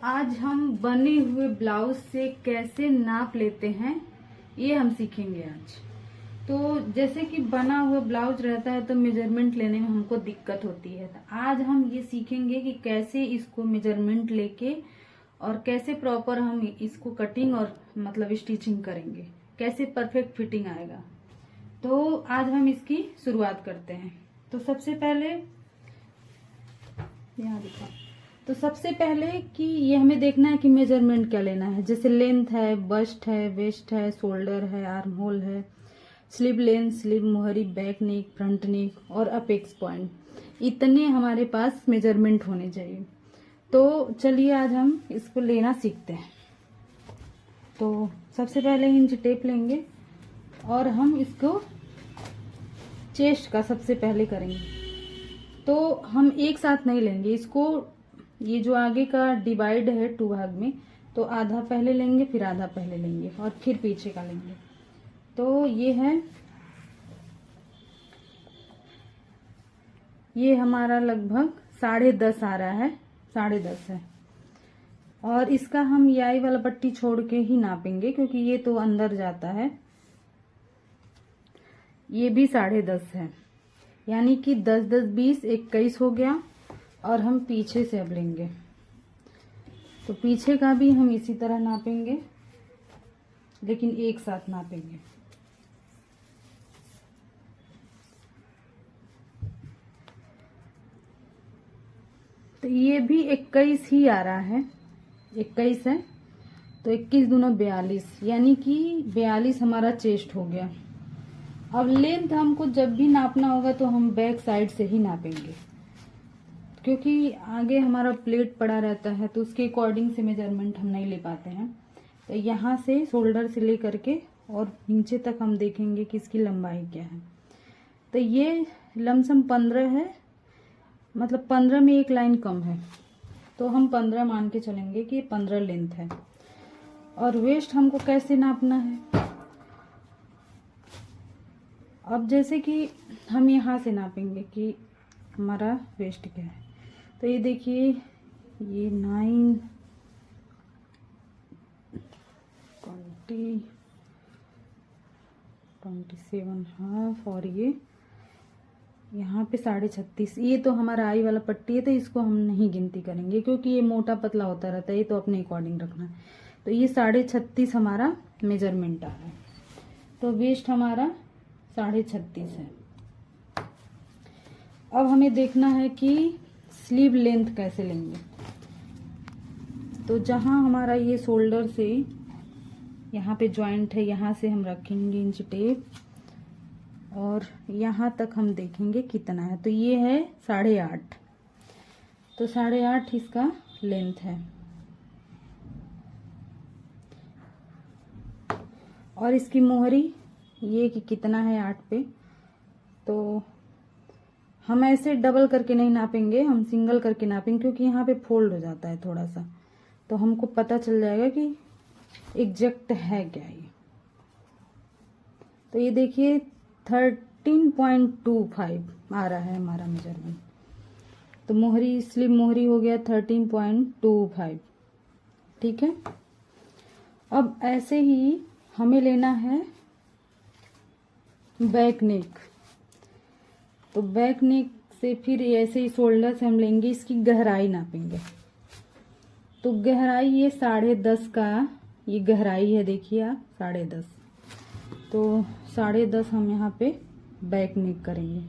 आज हम बने हुए ब्लाउज से कैसे नाप लेते हैं ये हम सीखेंगे आज। तो जैसे कि बना हुआ ब्लाउज रहता है तो मेजरमेंट लेने में हमको दिक्कत होती है। तो आज हम ये सीखेंगे कि कैसे इसको मेजरमेंट लेके और कैसे प्रॉपर हम इसको कटिंग और मतलब स्टिचिंग करेंगे, कैसे परफेक्ट फिटिंग आएगा। तो आज हम इसकी शुरुआत करते हैं। तो सबसे पहले यहाँ दिखा, तो सबसे पहले कि ये हमें देखना है कि मेजरमेंट क्या लेना है। जैसे लेंथ है, बस्ट है, वेस्ट है, शोल्डर है, आर्म होल है, स्लीव लेंथ, स्लीव मोहरी, बैक नेक, फ्रंट नेक और अपेक्स पॉइंट, इतने हमारे पास मेजरमेंट होने चाहिए। तो चलिए आज हम इसको लेना सीखते हैं। तो सबसे पहले इंच टेप लेंगे और हम इसको चेस्ट का सबसे पहले करेंगे। तो हम एक साथ नहीं लेंगे इसको, ये जो आगे का डिवाइड है 2 भाग में, तो आधा पहले लेंगे, फिर आधा पहले लेंगे और फिर पीछे का लेंगे। तो ये हमारा लगभग 10.5 आ रहा है, 10.5 है। और इसका हम याई वाला पट्टी छोड़ के ही नापेंगे क्योंकि ये तो अंदर जाता है। ये भी 10.5 है, यानी कि 10, 10, 20, 21 हो गया। और हम पीछे से अब लेंगे, तो पीछे का भी हम इसी तरह नापेंगे, लेकिन एक साथ नापेंगे। तो ये भी 21 ही आ रहा है, 21 है। तो 21 दूना 42, यानी कि 42 हमारा चेस्ट हो गया। अब लेंथ हमको जब भी नापना होगा तो हम बैक साइड से ही नापेंगे, क्योंकि आगे हमारा प्लेट पड़ा रहता है तो उसके अकॉर्डिंग से मेजरमेंट हम नहीं ले पाते हैं। तो यहाँ से शोल्डर से ले करके और नीचे तक हम देखेंगे कि इसकी लंबाई क्या है। तो ये लमसम 15 है, मतलब 15 में एक लाइन कम है, तो हम 15 मान के चलेंगे कि 15 लेंथ है। और वेस्ट हमको कैसे नापना है, अब जैसे कि हम यहाँ से नापेंगे कि हमारा वेस्ट क्या है। तो ये देखिए, ये 9, 20, 27 हाफ, और ये यहाँ पे 36.5। ये तो हमारा आई वाला पट्टी है, तो इसको हम नहीं गिनती करेंगे क्योंकि ये मोटा पतला होता रहता है, ये तो अपने अकॉर्डिंग रखना है। तो ये 36.5 हमारा मेजरमेंट आ रहा है। तो वेस्ट हमारा 36.5 है। अब हमें देखना है कि स्लीव लेंथ कैसे लेंगे। तो जहां हमारा ये शोल्डर से यहाँ पे जॉइंट है, यहाँ से हम रखेंगे इंच टेप और यहाँ तक हम देखेंगे कितना है। तो ये है 8.5, तो 8.5 इसका लेंथ है। और इसकी मोहरी ये कि कितना है 8 पे। तो हम ऐसे डबल करके नहीं नापेंगे, हम सिंगल करके नापेंगे क्योंकि यहाँ पे फोल्ड हो जाता है थोड़ा सा, तो हमको पता चल जाएगा कि एग्जैक्ट है क्या ये। तो ये देखिए 13.25 आ रहा है हमारा मेजरमेंट। तो मोहरी, स्लीव मोहरी हो गया 13.25, ठीक है। अब ऐसे ही हमें लेना है बैक नेक। तो बैक नेक से फिर ऐसे ही शोल्डर से हम लेंगे, इसकी गहराई नापेंगे। तो गहराई ये 10.5 का ये गहराई है, देखिए आप 10.5। तो 10.5 हम यहाँ पे बैक नेक करेंगे।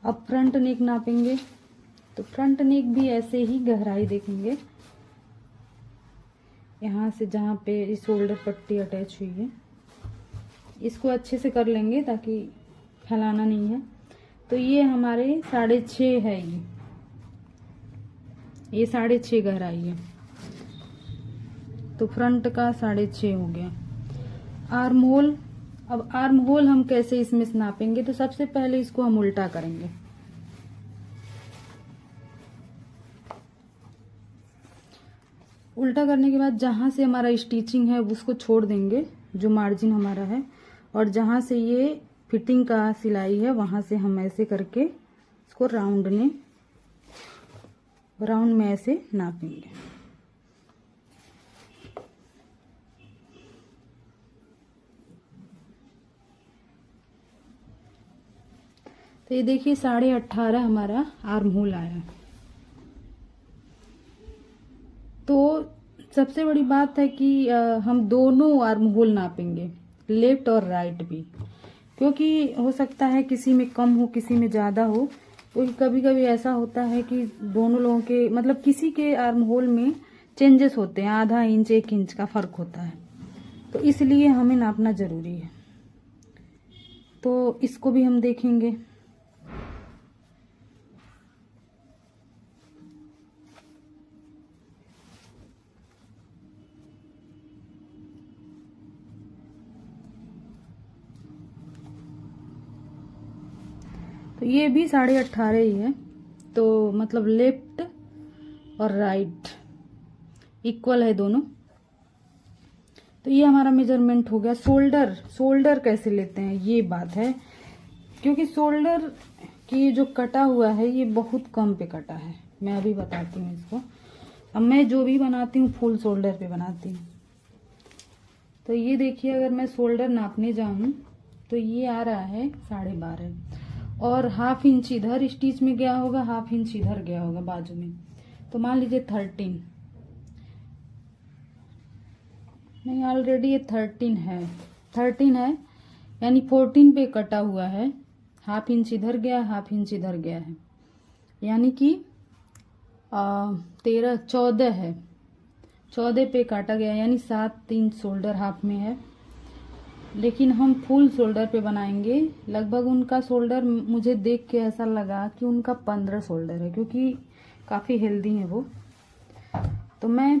अब फ्रंट नेक नापेंगे। तो फ्रंट नेक भी ऐसे ही गहराई देखेंगे, यहाँ से जहाँ पे शोल्डर पट्टी अटैच हुई है, इसको अच्छे से कर लेंगे ताकि फैलाना नहीं है। तो ये हमारे 6.5 है, ये 6.5 गहराई है। तो फ्रंट का 6.5 हो गया। आर्म होल, अब आर्म होल हम कैसे इसमें से नापेंगे। तो सबसे पहले इसको हम उल्टा करेंगे। उल्टा करने के बाद जहां से हमारा स्टिचिंग है उसको छोड़ देंगे, जो मार्जिन हमारा है, और जहां से ये फिटिंग का सिलाई है वहां से हम ऐसे करके इसको राउंड में राउंड में ऐसे नापेंगे। तो ये देखिए 18.5 हमारा आर्म होल आया। तो सबसे बड़ी बात है कि हम दोनों आर्म होल नापेंगे, लेफ्ट और राइट भी, क्योंकि हो सकता है किसी में कम हो किसी में ज़्यादा हो। क्योंकि कभी कभी ऐसा होता है कि दोनों लोगों के मतलब किसी के आर्म होल में चेंजेस होते हैं, आधा इंच 1 इंच का फर्क होता है, तो इसलिए हमें नापना जरूरी है। तो इसको भी हम देखेंगे। तो ये भी 18.5 ही है, तो मतलब लेफ्ट और राइट इक्वल है दोनों। तो ये हमारा मेजरमेंट हो गया। शोल्डर कैसे लेते हैं ये बात है, क्योंकि शोल्डर की जो कटा हुआ है ये बहुत कम पे कटा है। मैं अभी बताती हूँ इसको। अब मैं जो भी बनाती हूँ फुल शोल्डर पे बनाती हूँ। तो ये देखिए, अगर मैं शोल्डर नापने जाऊँ तो ये आ रहा है 12.5, और हाफ इंच इधर स्टिच में गया होगा, हाफ इंच इधर गया होगा बाजू में। तो मान लीजिए 13, नहीं ऑलरेडी ये 13 है, यानी 14 पे कटा हुआ है। हाफ इंच इधर गया, हाफ इंच इधर गया है, यानी कि 14 है। 14 पे काटा गया, यानी 7 इंच शोल्डर हाफ में है। लेकिन हम फुल शोल्डर पे बनाएंगे। लगभग उनका शोल्डर मुझे देख के ऐसा लगा कि उनका 15 शोल्डर है, क्योंकि काफ़ी हेल्दी है वो। तो मैं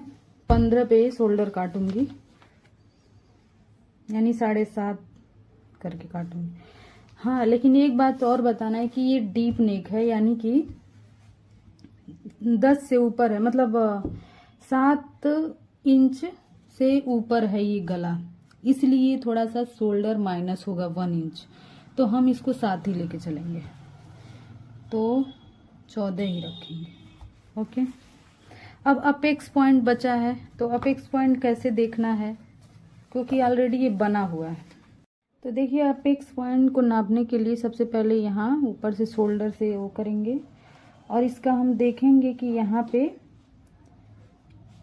15 पे शोल्डर काटूंगी, यानी 7.5 करके काटूंगी। हाँ, लेकिन एक बात और बताना है कि ये डीप नेक है, यानी कि 10 से ऊपर है, मतलब 7 इंच से ऊपर है ये गला, इसलिए थोड़ा सा शोल्डर माइनस होगा 1 इंच। तो हम इसको 7 ही लेके चलेंगे, तो 14 ही रखेंगे। ओके। अब अपेक्स पॉइंट बचा है, तो अपेक्स पॉइंट कैसे देखना है, क्योंकि ऑलरेडी ये बना हुआ है। तो देखिए, अपेक्स पॉइंट को नापने के लिए सबसे पहले यहाँ ऊपर से शोल्डर से वो करेंगे, और इसका हम देखेंगे कि यहाँ पे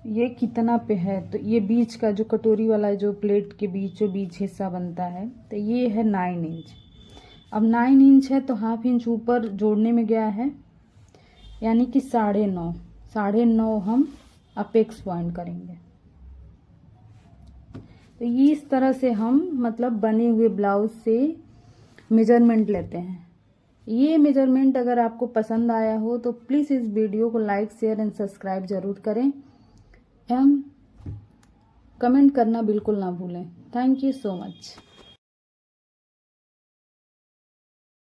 ये कितना पे है। तो ये बीच का जो कटोरी वाला जो प्लेट के बीचों बीच हिस्सा बनता है, तो ये है 9 इंच। अब 9 इंच है तो हाफ इंच ऊपर जोड़ने में गया है, यानी कि 9.5 हम अपेक्स पॉइंट करेंगे। तो ये इस तरह से हम मतलब बने हुए ब्लाउज से मेजरमेंट लेते हैं। ये मेजरमेंट अगर आपको पसंद आया हो तो प्लीज़ इस वीडियो को लाइक, शेयर एंड सब्सक्राइब जरूर करें एवं कमेंट करना बिल्कुल ना भूलें। Thank you so much.